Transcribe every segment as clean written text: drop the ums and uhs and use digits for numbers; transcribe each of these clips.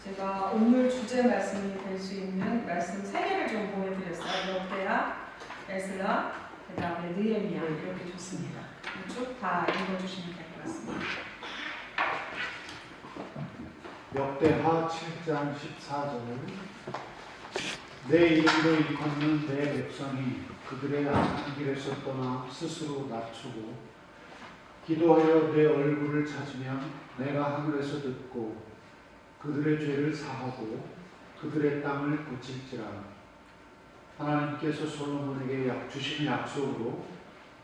제가 오늘 주제 말씀이 될 수 있는 말씀 3개를 좀 보내드렸어요. 역대하, 에스라, 그 다음에 느헤미야 이렇게 좋습니다. 쭉 다 읽어주시면 될 것 같습니다. 역대하 7장 14절 내 이름으로 일컫는 내 백성이 그들의 악한 길에서 떠나 스스로 낮추고 기도하여 내 얼굴을 찾으면 내가 하늘에서 듣고 그들의 죄를 사하고 그들의 땅을 고칠지라. 하나님께서 솔로몬에게 주신 약속으로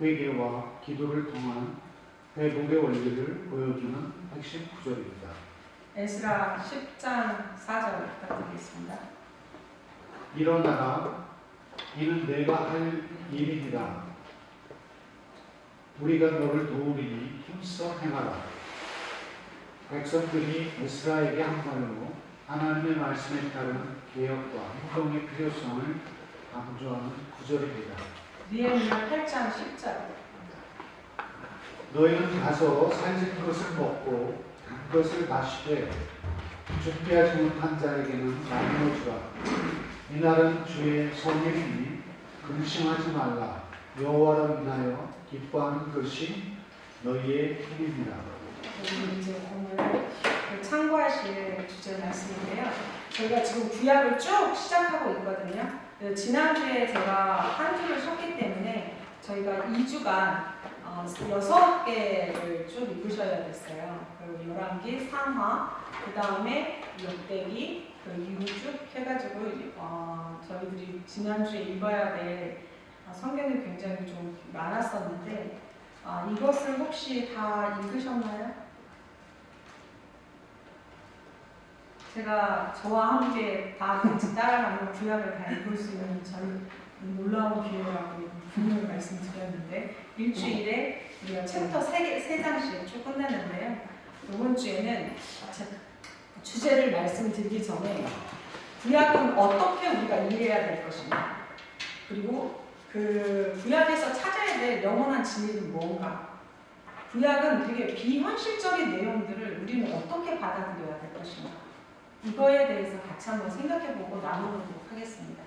회개와 기도를 통한 회복의 원리를 보여주는 핵심 구절입니다. 에스라 10장 4절 부탁드리겠습니다. 일어나라, 이는 내가 할 일이니라. 우리가 너를 도우리니 힘써 행하라. 백성들이 에스라에게 한 말로 하나님의 말씀에 따른 개혁과 행동의 필요성을 강조하는 구절입니다. 느헤미야 8장 10절 너희는 가서 살찐 것을 먹고 단 것을 마시되 준비하지 못한 자에게는 나누어 주라. 이날은 주의 성일이니 근심하지 말라. 여호와를 인하여 기뻐하는 것이 너희의 힘입니다. 여기 이제 오늘 참고하실 주제 말씀인데요. 저희가 지금 구약을 쭉 시작하고 있거든요. 지난주에 제가 한 주를 쉬었기 때문에 저희가 2주간 6개를 쭉 읽으셔야 됐어요. 그리고 11기, 상하, 그 다음에 역대기, 그리고 2주 해가지고 저희들이 지난주에 읽어야 될 성경이 굉장히 좀 많았었는데 이것을 혹시 다 읽으셨나요? 제가 저와 함께 다 같이 따라가는 구약을 다 읽을 수 있는 저희 놀라운 기회라고 분명히 말씀드렸는데 일주일에 우리가 챕터 3장씩 쭉 끝내는데요. 이번 주에는 주제를 말씀드리기 전에 구약은 어떻게 우리가 이해해야 될 것인가, 그리고 그 구약에서 찾아야 될 영원한 진리는 뭔가, 구약은 되게 비현실적인 내용들을 우리는 어떻게 받아들여야 될 것인가, 이거에 대해서 같이 한번 생각해보고 나눠보도록 하겠습니다.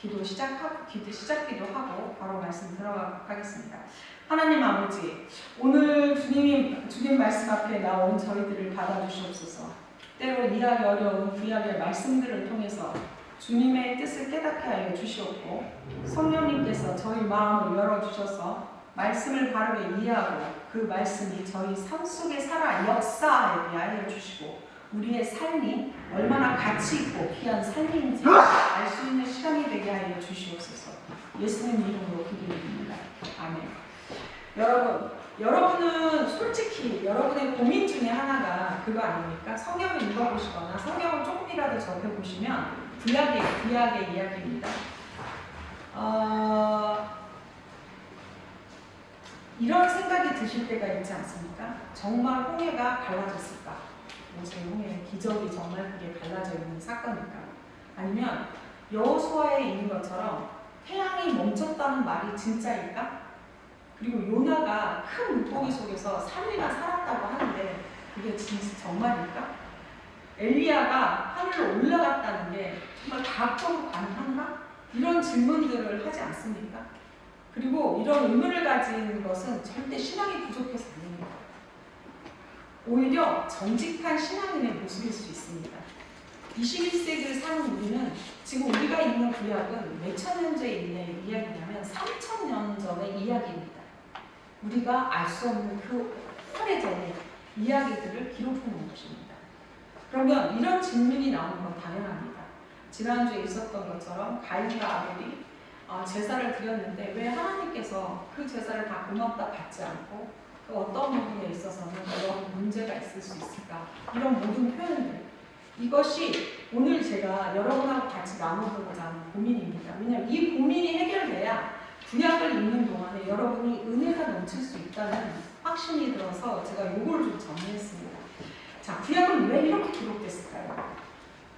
기도 시작기도 하고 바로 말씀 들어가도록 하겠습니다. 하나님 아버지, 오늘 주님 말씀 앞에 나온 저희들을 받아주시옵소서. 때로 이해하기 어려운 구약의 말씀들을 통해서 주님의 뜻을 깨닫게 하여 주시옵고, 성령님께서 저희 마음을 열어주셔서 말씀을 바르게 이해하고 그 말씀이 저희 삶 속에 살아 역사하게 하여 주시고, 우리의 삶이 얼마나 가치 있고 귀한 삶인지 알 수 있는 시간이 되게 하여 주시옵소서. 예수님 이름으로 기도드립니다. 아멘. 여러분은 솔직히 여러분의 고민 중에 하나가 그거 아닙니까? 성경을 읽어보시거나 성경을 조금이라도 접해보시면 구약의 이야기입니다. 이런 생각이 드실 때가 있지 않습니까? 정말 홍해가 갈라졌을까? 모세의 홍해의 기적이 정말 그게 갈라져 있는 사건일까? 아니면 여호수아에 있는 것처럼 태양이 멈췄다는 말이 진짜일까? 그리고 요나가 큰 물고기 속에서 3일간 살았다고 하는데 그게 진짜 정말일까? 엘리야가 하늘로 올라갔다는 게 정말 과학적으로 가능한가? 이런 질문들을 하지 않습니까? 그리고 이런 의문을 가진 것은 절대 신앙이 부족해서 아닙니다. 오히려 정직한 신앙인의 모습일 수 있습니다. 21세기를 사는 우리는 지금 우리가 읽는 구약은 몇천 년 전에 있는 이야기냐면 3,000년 전의 이야기입니다. 우리가 알 수 없는 그 오래전의 이야기들을 기록해 놓은 것입니다. 그러면 이런 질문이 나오는 건 당연합니다. 지난주에 있었던 것처럼 가인과 아벨이 제사를 드렸는데 왜 하나님께서 그 제사를 다 고맙다 받지 않고 그 어떤 부분에 있어서는 이런 문제가 있을 수 있을까? 이런 모든 표현들, 이것이 오늘 제가 여러분하고 같이 나눠보고자 하는 고민입니다. 왜냐하면 이 고민이 해결돼야 구약을 읽는 동안에 여러분이 은혜가 넘칠 수 있다는 확신이 들어서 제가 요거를 좀 정리했습니다. 자, 구약은 왜 이렇게 기록됐을까요?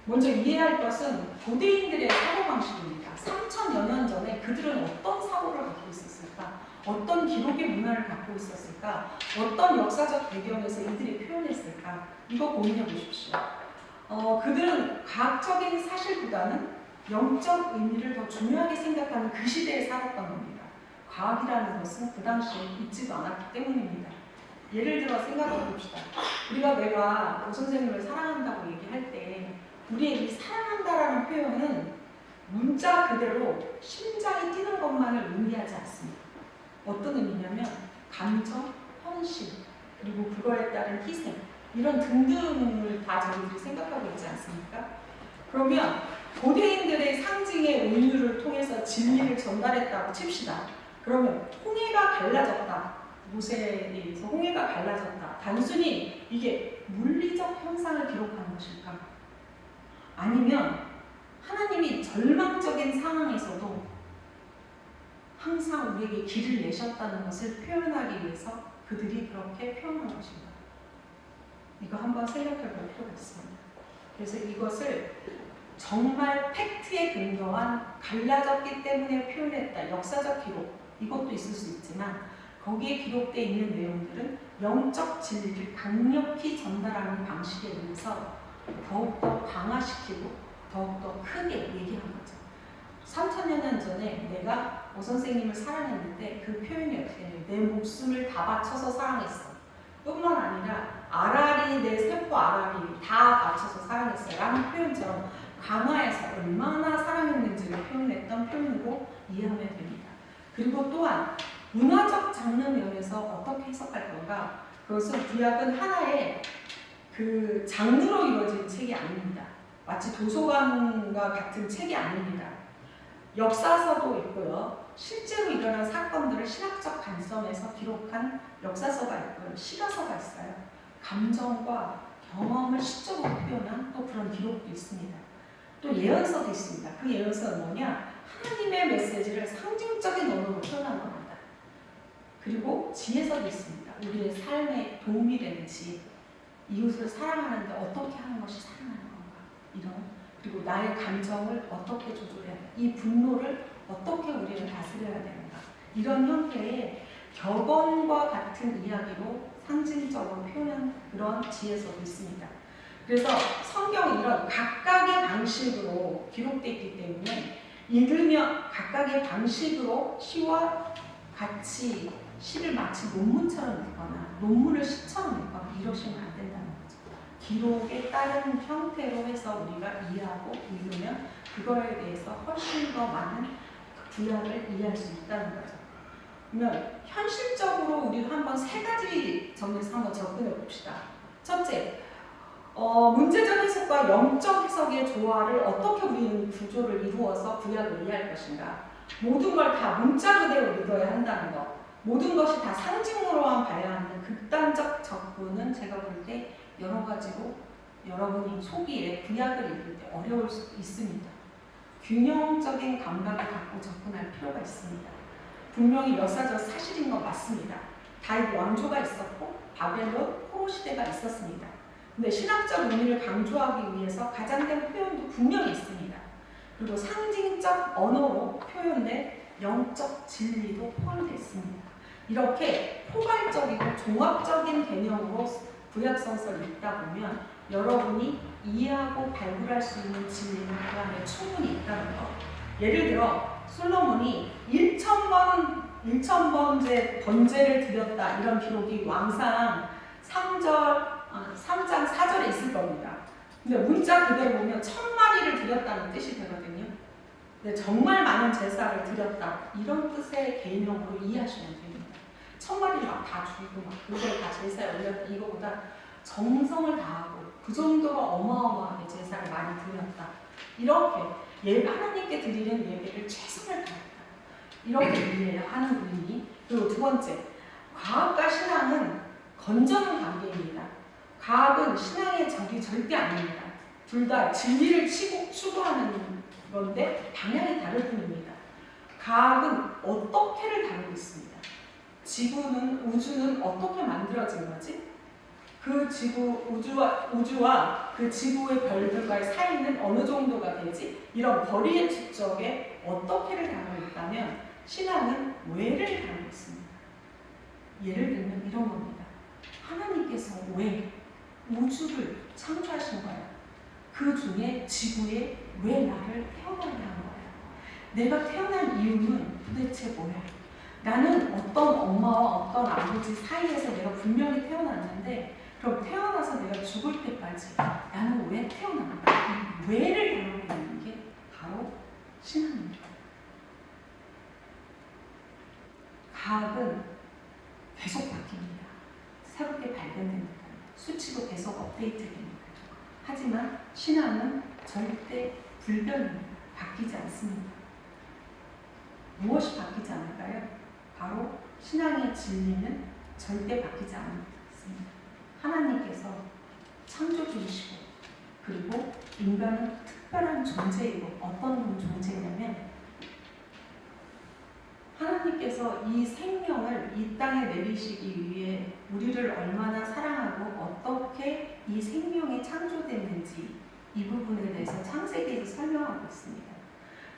먼저 이해할 것은 고대인들의 사고방식입니다. 3,000여 년 전에 그들은 어떤 사고를 갖고 있었을까? 어떤 기록의 문화를 갖고 있었을까? 어떤 역사적 배경에서 이들이 표현했을까? 이거 고민해 보십시오. 그들은 과학적인 사실보다는 영적 의미를 더 중요하게 생각하는 그 시대에 살았던 겁니다. 과학이라는 것은 그 당시에 있지도 않았기 때문입니다. 예를 들어 생각해 봅시다. 우리가 내가 오 선생님을 사랑한다고 얘기할 때 우리의 이 사랑한다라는 표현은 문자 그대로 심장이 뛰는 것만을 의미하지 않습니다. 어떤 의미냐면 감정, 헌신, 그리고 그거에 따른 희생 이런 등등을 다 저희들이 생각하고 있지 않습니까? 그러면 고대인들의 상징의 운율을 통해서 진리를 전달했다고 칩시다. 그러면 홍해가 갈라졌다. 모세에 의해서 홍해가 갈라졌다. 단순히 이게 물리적 현상을 기록하는 것일까? 아니면 하나님이 절망적인 상황에서도 항상 우리에게 길을 내셨다는 것을 표현하기 위해서 그들이 그렇게 표현한 것인가? 이거 한번 생각해 볼 필요가 있습니다. 그래서 이것을 정말 팩트에 근거한 갈라졌기 때문에 표현했다. 역사적 기록, 이것도 있을 수 있지만 거기에 기록되어 있는 내용들은 영적 진리를 강력히 전달하는 방식에 의해서 더욱더 강화시키고 더욱더 크게 얘기한 거죠. 3000년 전에 내가 오 선생님을 사랑했는데 그 표현이 어떻게 해요? 내 목숨을 다 바쳐서 사랑했어. 뿐만 아니라 아라리, 내 세포 아라리 다 바쳐서 사랑했어요. 라는 표현처럼 강화해서 얼마나 사랑했는지를 표현했던 표현으로 이해하면 됩니다. 그리고 또한 문화적 장르 면에서 어떻게 해석할 건가? 그것은 구약은 하나의 그 장르로 이루어진 책이 아닙니다. 마치 도서관과 같은 책이 아닙니다. 역사서도 있고요. 실제로 일어난 사건들을 신학적 관점에서 기록한 역사서가 있고요. 시가서가 있어요. 감정과 경험을 시적으로 표현한 또 그런 기록도 있습니다. 또 예언서도 있습니다. 그 예언서는 뭐냐? 하나님의 메시지를 상징적인 언어로 표현한 겁니다. 그리고 지혜서도 있습니다. 우리의 삶에 도움이 되는 지혜. 이웃을 사랑하는데 어떻게 하는 것이 사랑하는 건가? 이런. 그리고 나의 감정을 어떻게 조절해야 되는가? 이 분노를 어떻게 우리는 다스려야 되는가? 이런 형태의 격언과 같은 이야기로 상징적으로 표현한 그런 지혜서도 있습니다. 그래서 성경이 이런 각각의 방식으로 기록되어 있기 때문에 읽으면 각각의 방식으로 시와 같이 시를 마치 논문처럼 읽거나 논문을 시처럼 읽거나 이러시면 안 된다는 거죠. 기록에 따른 형태로 해서 우리가 이해하고 읽으면 그거에 대해서 훨씬 더 많은 구약을 이해할 수 있다는 거죠. 그러면 현실적으로 우리도 한번 세 가지 점에서 한번 접근해 봅시다. 첫째, 문제적 해석과 영적 해석의 조화를 어떻게 우리는 구조를 이루어서 구약을 이해할 것인가. 모든 걸 다 문자 그대로 믿어야 한다는 것. 모든 것이 다 상징으로만 봐야 하는 극단적 접근은 제가 볼 때 여러 가지로 여러분이 초기에 구약을 읽을 때 어려울 수 있습니다. 균형적인 감각을 갖고 접근할 필요가 있습니다. 분명히 역사적 사실인 건 맞습니다. 다윗 왕조가 있었고 바벨론 포로 시대가 있었습니다. 근데 신학적 의미를 강조하기 위해서 가장된 표현도 분명히 있습니다. 그리고 상징적 언어로 표현된 영적 진리도 포함되어 있습니다. 이렇게 포괄적이고 종합적인 개념으로 구약성서를 읽다 보면 여러분이 이해하고 발굴할 수 있는 진리는 그 안에 충분히 있다는 것. 예를 들어 솔로몬이 1,000번째 번제를 드렸다 이런 기록이 왕상 3장 4절에 있을 겁니다. 근데 문자 그대로 보면 1000마리를 드렸다는 뜻이 되거든요. 근데 정말 많은 제사를 드렸다 이런 뜻의 개념으로 이해하시면 됩니다. 1000마리 막 다 주고 막 그걸 다 제사에 올렸다 이거보다 정성을 다하고 그 정도로 어마어마하게 제사를 많이 드렸다. 이렇게 하나님께 드리는 예배를 최선을 다했다. 이렇게 이해하는 의미. 그리고 두 번째, 과학과 신앙은 건전한 관계입니다. 과학은 신앙의 적이 절대 아닙니다. 둘 다 진리를 추구하는 건데 방향이 다를 뿐입니다. 과학은 어떻게를 다루고 있습니다. 우주는 어떻게 만들어진 거지? 그 우주와 그 지구의 별들과의 사이는 어느 정도가 되지? 이런 거리의 축적에 어떻게를 다루고 있다면 신앙은 왜를 다루고 있습니다. 예를 들면 이런 겁니다. 하나님께서 왜 우주를 창조하신 거예요? 그 중에 지구에 왜 나를 태어나게 한 거야? 내가 태어난 이유는 도대체 뭐야? 나는 어떤 엄마와 어떤 아버지 사이에서 내가 분명히 태어났는데 그럼 태어나서 내가 죽을 때까지 나는 왜 태어났는가? 이 왜를 다루고 있는 게 바로 신앙입니다. 과학은 계속 바뀝니다. 새롭게 발견됩니다. 수치도 계속 업데이트됩니다. 하지만 신앙은 절대 불변입니다. 바뀌지 않습니다. 무엇이 바뀌지 않을까요? 바로 신앙의 진리는 절대 바뀌지 않습니다. 하나님께서 창조주이시고 그리고 인간은 특별한 존재이고 어떤 존재냐면 하나님께서 이 생명을 이 땅에 내리시기 위해 우리를 얼마나 사랑하고 어떻게 이 생명이 창조됐는지 이 부분에 대해서 창세기에서 설명하고 있습니다.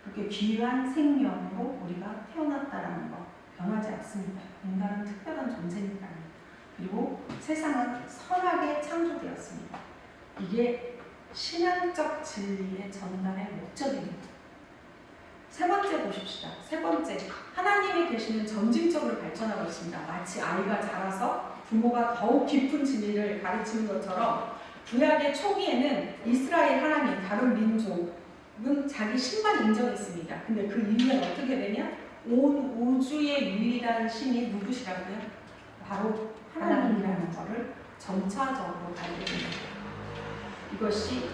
그렇게 귀한 생명으로 우리가 태어났다는 것 변하지 않습니다. 인간은 특별한 존재니까요. 그리고 세상은 선하게 창조되었습니다. 이게 신앙적 진리의 전달의 목적입니다. 세 번째 보십시다. 세 번째, 하나님이 계시는 점진적으로 발전하고 있습니다. 마치 아이가 자라서 부모가 더욱 깊은 진리를 가르치는 것처럼 구약의 초기에는 이스라엘 하나님, 다른 민족은 자기 신만 인정했습니다. 근데 그 이유는 어떻게 되냐? 온 우주의 유일한 신이 누구시라고요? 바로 하나님이라는 것을 점차적으로 알게 됩니다. 이것이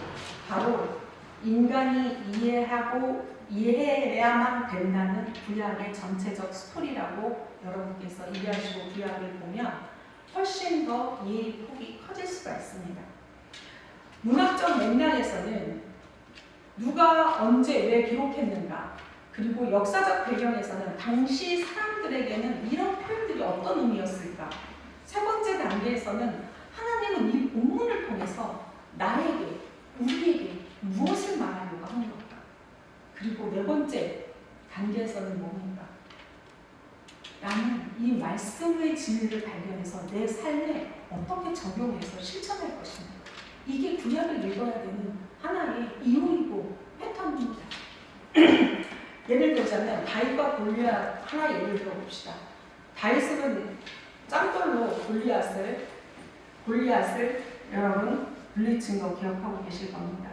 바로 인간이 이해해야만 된다는 구약의 전체적 스토리라고 여러분께서 이해하시고 구약을 보면 훨씬 더 이해의 폭이 커질 수가 있습니다. 문학적 맥락에서는 누가 언제 왜 기록했는가 그리고 역사적 배경에서는 당시 사람들에게는 이런 표현들이 어떤 의미였을까. 세 번째 단계에서는 하나님은 이 본문을 통해서 나에게, 우리에게 무엇을 말하려고 하는 걸까? 그리고 네 번째 단계에서는 뭡니까? 나는 이 말씀의 진리를 발견해서 내 삶에 어떻게 적용해서 실천할 것인가? 이게 구약을 읽어야 되는 하나의 이유이고 패턴입니다. 예를 들자면 다윗과 골리앗 하나 예를 들어봅시다. 다윗은 짱돌로 골리앗을 여러분 물리친 거 기억하고 계실 겁니다.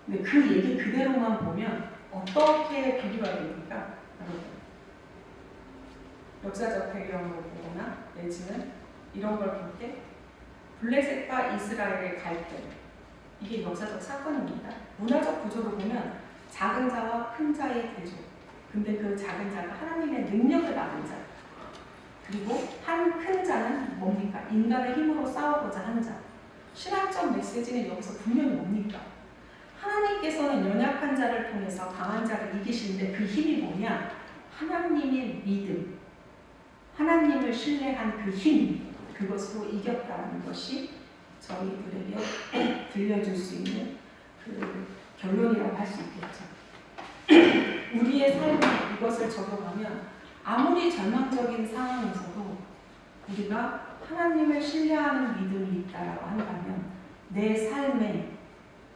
근데 그 얘기 그대로만 보면 어떻게 비교가 됩니까? 여러분 역사적 배경으로 보거나 내지는 이런 걸 볼 때 블레셋과 이스라엘의 갈등 이게 역사적 사건입니다. 문화적 구조로 보면 작은 자와 큰 자의 대조. 근데 그 작은 자가 하나님의 능력을 받은 자. 그리고 한 큰 자는 뭡니까? 인간의 힘으로 싸우고자 한 자. 신학적 메시지는 여기서 분명히 뭡니까? 하나님께서는 연약한 자를 통해서 강한 자를 이기시는데 그 힘이 뭐냐? 하나님의 믿음, 하나님을 신뢰한 그 힘, 그것으로 이겼다는 것이 저희들에게 들려줄 수 있는 그 결론이라고 할 수 있겠죠. 우리의 삶에 이것을 적용하면 아무리 절망적인 상황에서도 우리가 하나님을 신뢰하는 믿음이 있다라고 한다면 내 삶에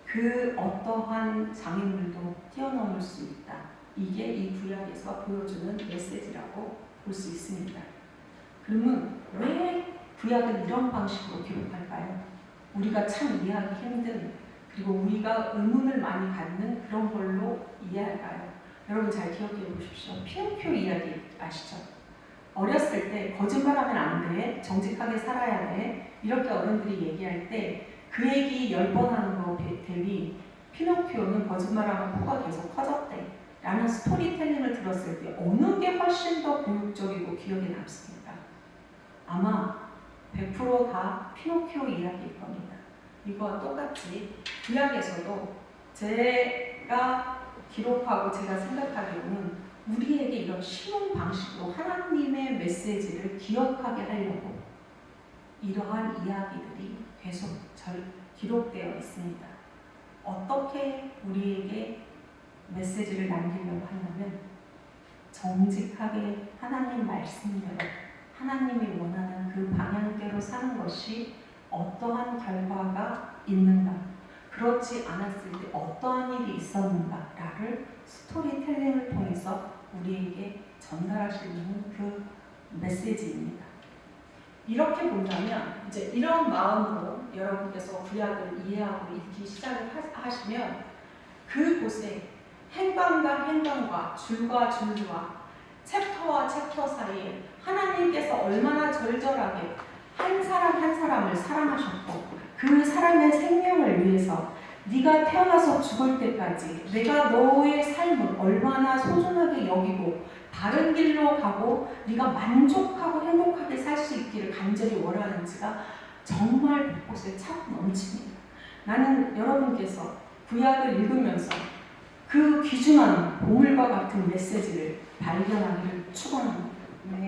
그 어떠한 장애물도 뛰어넘을 수 있다. 이게 이 구약에서 보여주는 메시지라고 볼 수 있습니다. 그러면 왜 구약은 이런 방식으로 기록할까요? 우리가 참 이해하기 힘든 그리고 우리가 의문을 많이 갖는 그런 걸로 이해할까요? 여러분 잘 기억해 보십시오. 피노키오 이야기 아시죠? 어렸을 때 거짓말하면 안 돼, 정직하게 살아야 돼 이렇게 어른들이 얘기할 때 그 얘기 10번 하는 거 대비 피노키오는 거짓말하면 코가 계속 커졌대 라는 스토리텔링을 들었을 때 어느 게 훨씬 더 교육적이고 기억에 남습니다. 아마 100% 다 피노키오 이야기일 겁니다. 이거와 똑같이 구약에서도 제가 기록하고 제가 생각하기로는 우리에게 이런 쉬운 방식으로 하나님의 메시지를 기억하게 하려고 이러한 이야기들이 계속 기록되어 있습니다. 어떻게 우리에게 메시지를 남기려고 하냐면 정직하게 하나님 말씀대로 하나님이 원하는 그 방향대로 사는 것이 어떠한 결과가 있는가 그렇지 않았을 때 어떠한 일이 있었는가를 스토리텔링을 통해서 우리에게 전달할 수 있는 그 메시지입니다. 이렇게 본다면 이제 이런 마음으로 여러분께서 구약을 이해하고 읽기 시작을 하시면 그곳에 행관과 행관과 줄과 줄과 챕터와 챕터 사이에 하나님께서 얼마나 절절하게 한 사람 한 사람을 사랑하셨고 그 사람의 생명을 위해서 네가 태어나서 죽을 때까지 내가 너의 삶을 얼마나 소중하게 여기고 바른 길로 가고 네가 만족하고 행복하게 살 수 있기를 간절히 원하는지가 정말 곳곳에 차고 넘칩니다. 나는 여러분께서 구약을 읽으면서 그 귀중한 보물과 같은 메시지를 발견하기를 축원합니다. 네.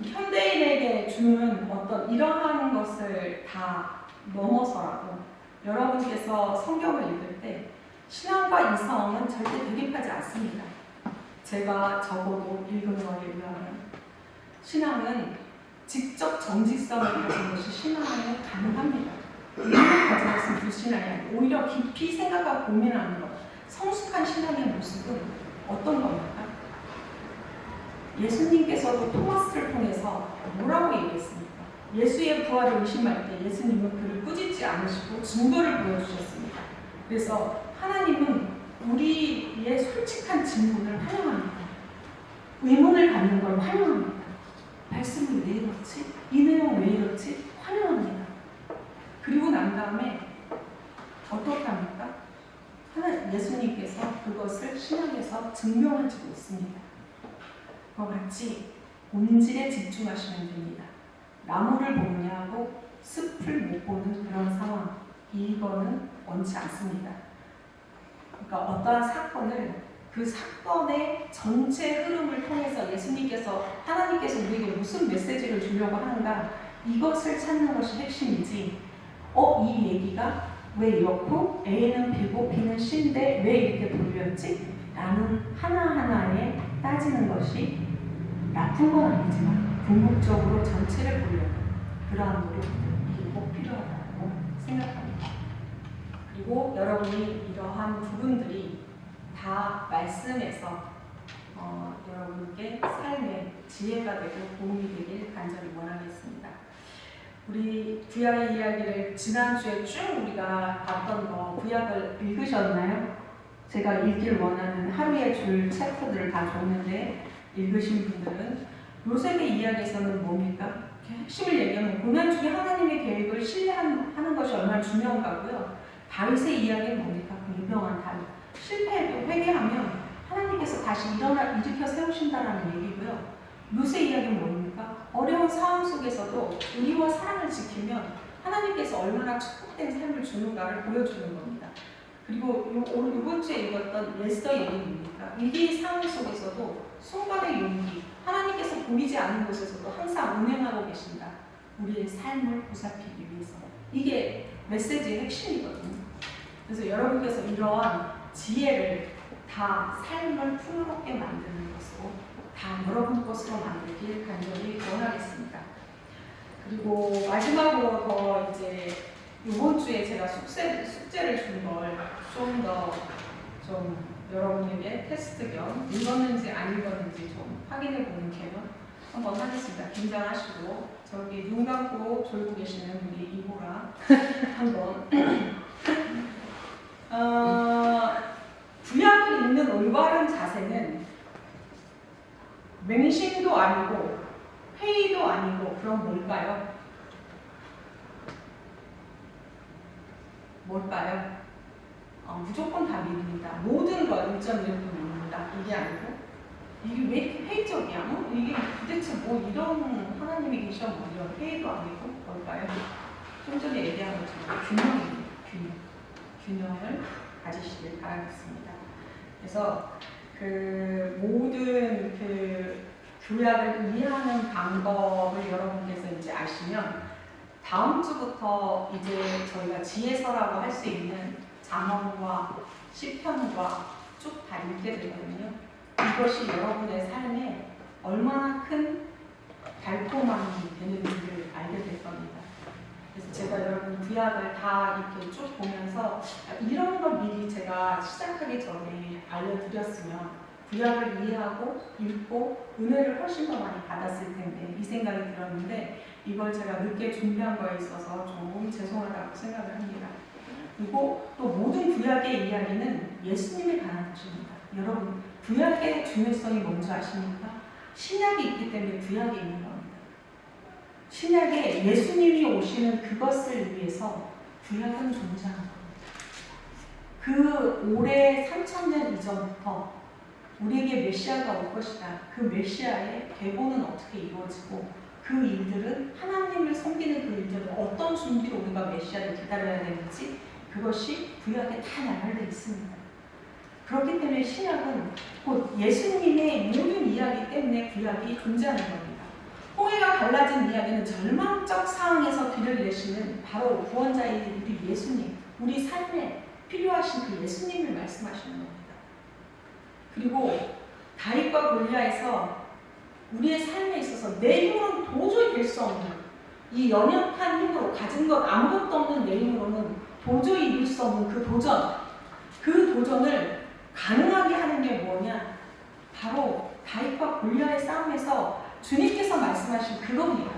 현대인에게 주는 어떤 이러한 것을 다 넘어서라도 여러분께서 성경을 읽을 때 신앙과 이성은 절대 대립하지 않습니다. 제가 적어도 읽은 거에 의하면 신앙은 직접 정직성을 가진 것이 신앙은 가능합니다. 의미를 가진 것은 불신앙이 아니고 오히려 깊이 생각하고 고민하는 것. 성숙한 신앙의 모습은 어떤 겁니까? 예수님께서도 토마스를 통해서 뭐라고 얘기했습니까? 예수의 부활을 의심할 때 예수님은 그를 꾸짖지 않으시고 증거를 보여주셨습니다. 그래서 하나님은 우리의 솔직한 질문을 환영합니다. 의문을 갖는 걸 환영합니다. 말씀이 왜 이렇지? 이 내용 왜 이렇지? 환영합니다. 그리고 난 다음에 어떻게 합니까? 예수님께서 그것을 신약에서 증명해주고 있습니다. 그와 같이 본질에 집중하시면 됩니다. 나무를 보느냐 하고 숲을 못 보는 그런 상황, 이거는 원치 않습니다. 그러니까 어떠한 사건을 그 사건의 전체 흐름을 통해서 하나님께서 우리에게 무슨 메시지를 주려고 하는가, 이것을 찾는 것이 핵심이지, 이 얘기가 왜 이렇고 A는 B고 B는 C인데 왜 이렇게 돌렸지? 라는 하나하나에 따지는 것이 나쁜 건 아니지만 궁극적으로 전체를 보려는 그러한 노력들이 꼭 필요하다고 생각합니다. 그리고 여러분이 이러한 부분들이 다 말씀에서 여러분께 삶의 지혜가 되고 도움이 되길 간절히 원하겠습니다. 우리 구약의 이야기를 지난주에 쭉 우리가 봤던 거 구약을 읽으셨나요? 제가 읽길 원하는 하루의 줄 챕터들을 다 줬는데 읽으신 분들은 요셉의 이야기에서는 뭡니까? 핵심을 얘기하면 고난 중에 하나님의 계획을 신뢰하는 것이 얼마나 중요한가고요. 다윗의 이야기는 뭡니까? 그 유명한 다윗. 실패해도 회개하면 하나님께서 다시 일으켜 세우신다라는 얘기고요. 룻의 이야기는 뭡니까? 어려운 상황 속에서도 의리와 사랑을 지키면 하나님께서 얼마나 축복된 삶을 주는가를 보여주는 겁니다. 그리고 이번 주에 읽었던 에스더 얘기는 뭡니까? 위기의 상황 속에서도 순간의 용기, 하나님께서 보이지 않는 곳에서도 항상 운행하고 계신다. 우리의 삶을 보살피기 위해서. 이게 메시지의 핵심이거든요. 그래서 여러분께서 이러한 지혜를 다 삶을 풍요롭게 만드는 것으로 다 여러분 것으로 만들길 간절히 원하겠습니다. 그리고 마지막으로 더 이제 이번 주에 제가 숙제를 준 걸 좀 더 좀 여러분에게 테스트 겸 읽었는지 안 읽었는지 좀 확인해 보는 개념 한번 하겠습니다. 긴장하시고 저기 눈 감고 졸고 계시는 우리 이보라 한번 구약을 읽는 올바른 자세는 맹신도 아니고 회의도 아니고 그럼 뭘까요? 무조건 다 믿습니다. 모든 걸 1.1도 믿는다. 이게 아니고 이게 왜 이렇게 회의적이야? 이게 도대체 뭐 이런 하나님이 계셔? 뭐 이런 회의도 아니고 뭘까요? 좀 전에 얘기한 것처럼 균형입니다. 균형을 가지시길 바라겠습니다. 그래서 그 모든 그 구약을 이해하는 방법을 여러분께서 이제 아시면 다음 주부터 이제 저희가 지혜서라고 할 수 있는 잠언과 시편과 쭉 다 읽게 되거든요. 이것이 여러분의 삶에 얼마나 큰 달콤함이 되는지를 알게 될 겁니다. 그래서 제가 여러분 구약을 다 이렇게 쭉 보면서 이런 걸 미리 제가 시작하기 전에 알려드렸으면 구약을 이해하고 읽고 은혜를 훨씬 더 많이 받았을 텐데 이 생각이 들었는데 이걸 제가 늦게 준비한 거에 있어서 좀 죄송하다고 생각을 합니다. 그리고 또 모든 구약의 이야기는 예수님에 관한 것입니다. 여러분 구약의 중요성이 뭔지 아십니까? 신약이 있기 때문에 구약이 있는 겁니다. 신약에 예수님이 오시는 그것을 위해서 구약은 존재하는 겁니다. 그 올해 3000년 이전부터 우리에게 메시아가 올 것이다. 그 메시아의 계보는 어떻게 이루어지고 그 일들은 하나님을 섬기는 그 일들은 어떤 준비로 우리가 메시아를 기다려야 되는지 그것이 구약에 다 나열되어 있습니다. 그렇기 때문에 신약은 곧 예수님의 모든 이야기 때문에 구약이 존재하는 겁니다. 홍해가 갈라진 이야기는 절망적 상황에서 길을 내시는 바로 구원자인 우리 예수님, 우리 삶에 필요하신 그 예수님을 말씀하시는 겁니다. 그리고 다윗과 골리앗에서 우리의 삶에 있어서 내 힘으로는 도저히 될 수 없는 이 연약한 힘으로 가진 것 아무것도 없는 내 힘으로는 도저히 이룰 수 없는 그 도전을 가능하게 하는 게 뭐냐? 바로 다윗과 골리앗의 싸움에서 주님께서 말씀하신 그겁니다.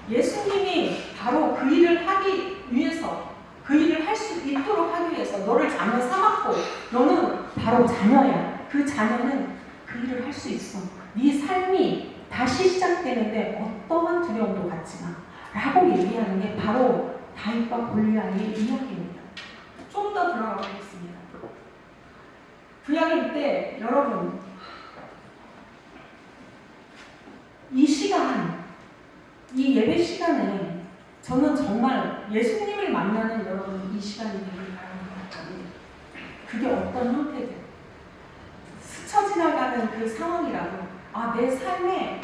예수님이 바로 그 일을 하기 위해서 그 일을 할 수 있도록 하기 위해서 너를 자녀 삼았고 너는 바로 자녀야. 그 자녀는 그 일을 할 수 있어. 네 삶이 다시 시작되는데 어떠한 두려움도 갖지 마. 라고 얘기하는 게 바로 다윗과 골리앗의 이야기입니다. 좀 더 들어가 보겠습니다. 구약일 때 여러분 이 시간, 이 예배 시간에 저는 정말 예수님을 만나는 여러분 이 시간이 되길 바랍니다. 그게 어떤 형태든 스쳐 지나가는 그 상황이라도 내 삶에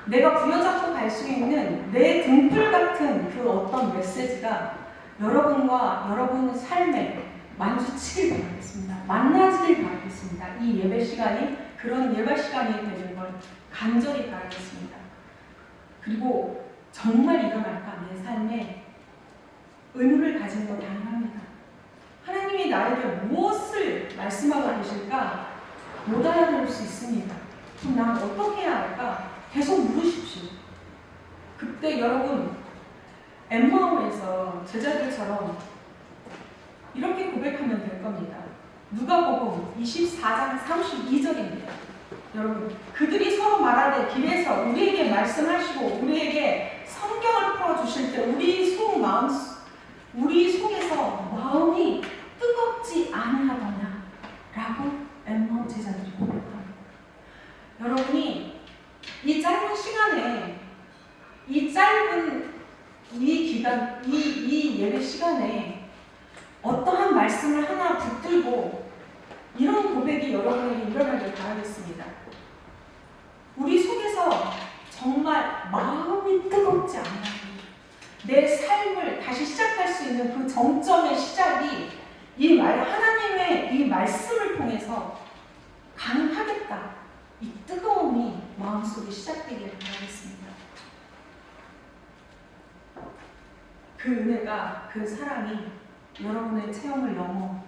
내가 부여잡고 갈 수 있는 내 등불 같은 그 어떤 메시지가 여러분과 여러분 삶에 마주치길 바라겠습니다. 만나지길 바라겠습니다. 이 예배 시간이 그런 예배 시간이 되는 걸 간절히 바라겠습니다. 그리고 정말 일어날까 내 삶에 의무를 가진 건 당연합니다. 하나님이 나에게 무엇을 말씀하고 계실까 못 알아들을 수 있습니다. 그럼 난 어떻게 해야 할까? 계속 물으십시오. 그때 여러분 엠마오에서 제자들처럼 이렇게 고백하면 될 겁니다. 누가복음 24장 32절입니다. 여러분 그들이 서로 말하되 길에서 우리에게 말씀하시고 우리에게 성경을 풀어주실 때 우리 속에서 마음이 뜨겁지 아니하더냐 라고 엠마오 제자들이 고백합니다. 여러분이 이 짧은 시간에 이 예배 시간에 어떠한 말씀을 하나 붙들고 이런 고백이 여러분에게 일어나길 바라겠습니다. 우리 속에서 정말 마음이 뜨겁지 않아요. 내 삶을 다시 시작할 수 있는 그 정점의 시작이 하나님의 이 말씀을 통해서 가능하겠다. 이 뜨거움이 마음속에 시작되기를 바라겠습니다. 그 은혜가, 그 사랑이 여러분의 체험을 넘어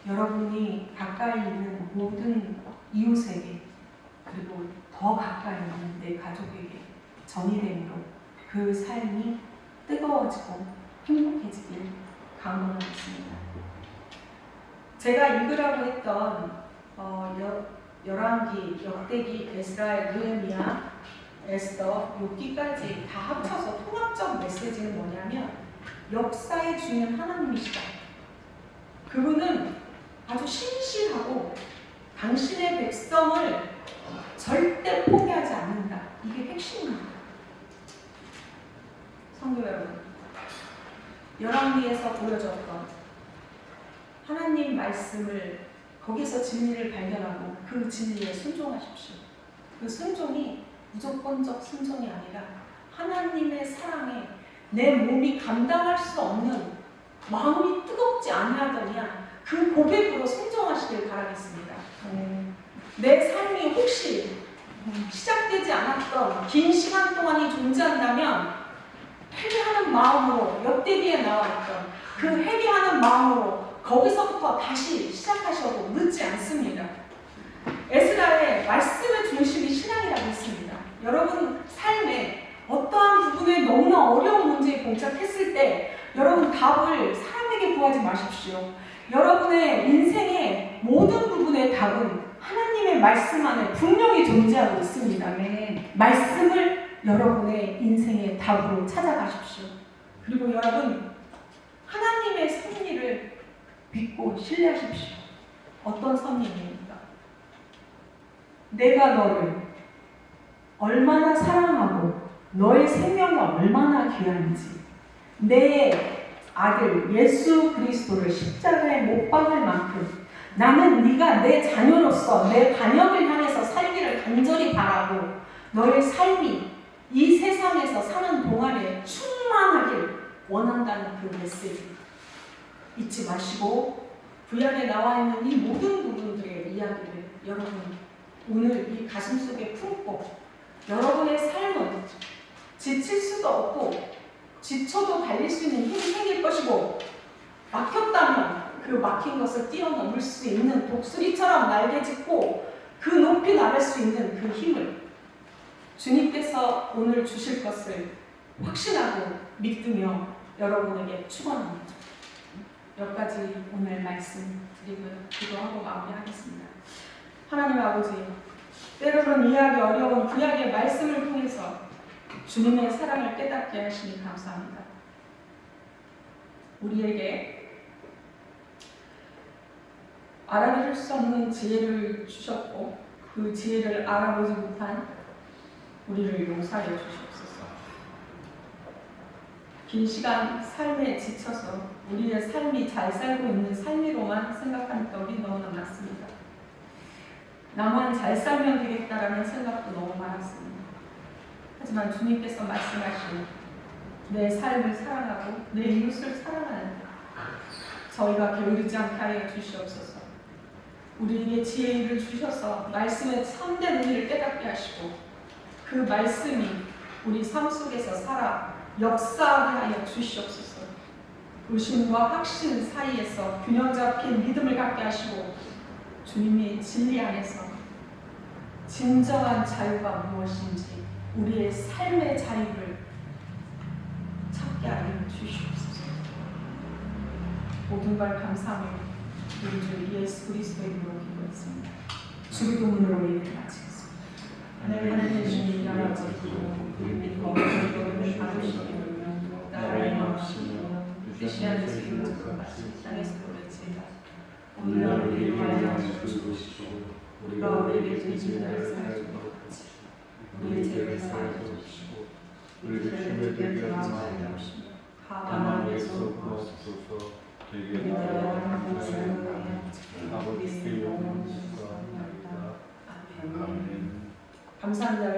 여러분이 가까이 있는 모든 이웃에게 그리고 더 가까이 있는 내 가족에게 전이 됨으로 그 삶이 뜨거워지고 행복해지길 강론하겠습니다. 제가 읽으라고 했던 열왕기, 역대기, 에스라, 느헤미야, 에스더, 욥기까지 다 합쳐서 통합적 메시지는 뭐냐면 역사의 주인 하나님이시다. 그분은 아주 신실하고 당신의 백성을 절대 포기하지 않는다. 이게 핵심입니다. 성도 여러분, 열왕기에서 보여줬던 하나님 말씀을 거기서 진리를 발견하고 그 진리에 순종하십시오. 그 순종이 무조건적 순종이 아니라 하나님의 사랑에 내 몸이 감당할 수 없는 마음이 뜨겁지 아니하더냐 그 고백으로 순종하시길 바라겠습니다. 내 삶이 혹시 시작되지 않았던 긴 시간 동안이 존재한다면 회개하는 마음으로 역대기에 나와있던 그 회개하는 마음으로 거기서부터 다시 시작하셔도 늦지 않습니다. 에스라의 말씀의 중심이 신앙이라고 있습니다. 여러분 삶에 어떠한 부분에 너무나 어려운 문제에 봉착했을 때 여러분 답을 사람에게 구하지 마십시오. 여러분의 인생의 모든 부분의 답은 하나님의 말씀 안에 분명히 존재하고 있습니다. 말씀을 여러분의 인생의 답으로 찾아가십시오. 그리고 여러분 하나님의 섭리를 믿고 신뢰하십시오. 어떤 섭리입니까? 내가 너를 얼마나 사랑하고 너의 생명이 얼마나 귀한지 내 아들 예수 그리스도를 십자가에 못 박을 만큼 나는 네가 내 자녀로서 내 반역을 향해서 살기를 간절히 바라고 너의 삶이 이 세상에서 사는 동안에 충만하길 원한다는 그 메시지 잊지 마시고 구약에 나와 있는 이 모든 부분들의 이야기를 여러분 오늘 이 가슴 속에 품고 여러분의 삶은 지칠 수도 없고 지쳐도 달릴 수 있는 힘이 생길 것이고 막혔다면 그 막힌 것을 뛰어넘을 수 있는 독수리처럼 날개짓고 그 높이 나를 수 있는 그 힘을 주님께서 오늘 주실 것을 확신하고 믿으며 여러분에게 축원합니다. 몇 가지 오늘 말씀 드리고 기도하고 마무리하겠습니다. 하나님 아버지, 때로는 이해하기 어려운 구약의 말씀을 통해서 주님의 사랑을 깨닫게 하시니 감사합니다. 우리에게 알아들을 수 없는 지혜를 주셨고 그 지혜를 알아보지 못한 우리를 용서하여 주시옵소서. 긴 시간 삶에 지쳐서 우리의 삶이 잘 살고 있는 삶으로만 생각하는 떡이 너무나 많습니다. 나만 잘 살면 되겠다라는 생각도 너무 많았습니다. 하지만 주님께서 말씀하신 내 삶을 사랑하고 내 이웃을 사랑하는 저희가 게으르지 않게 하여 주시옵소서. 우리에게 지혜를 주셔서 말씀의 참된 의미를 깨닫게 하시고 그 말씀이 우리 삶 속에서 살아 역사하게 하여 주시옵소서. 의심과 확신 사이에서 균형 잡힌 믿음을 갖게 하시고 주님의 진리 안에서 진정한 자유가 무엇인지 우리의 삶의 자유를 찾게 하여 주시옵소서. 모든 걸 감사하며 우리 주 예수 그리스도의 이름으로 기도했습니다. 주기도문으로 예배를 마치겠습니다. 하나님의 주님 아버지 믿고 너를 받으시기를 나라의 마음이며 뜻이 하늘에서 이루어진 것 같이 땅에서 이루어지리라. 오늘날 우리를 위하여 주시옵시고 우리가 우리에게 죄진 자를 사하여 준 것 같이 우리의 죄를 사하여 주시고 우리를 시험에 들게 하지 말아주시며 다만 예수 구하소서. 되게 감사합니다.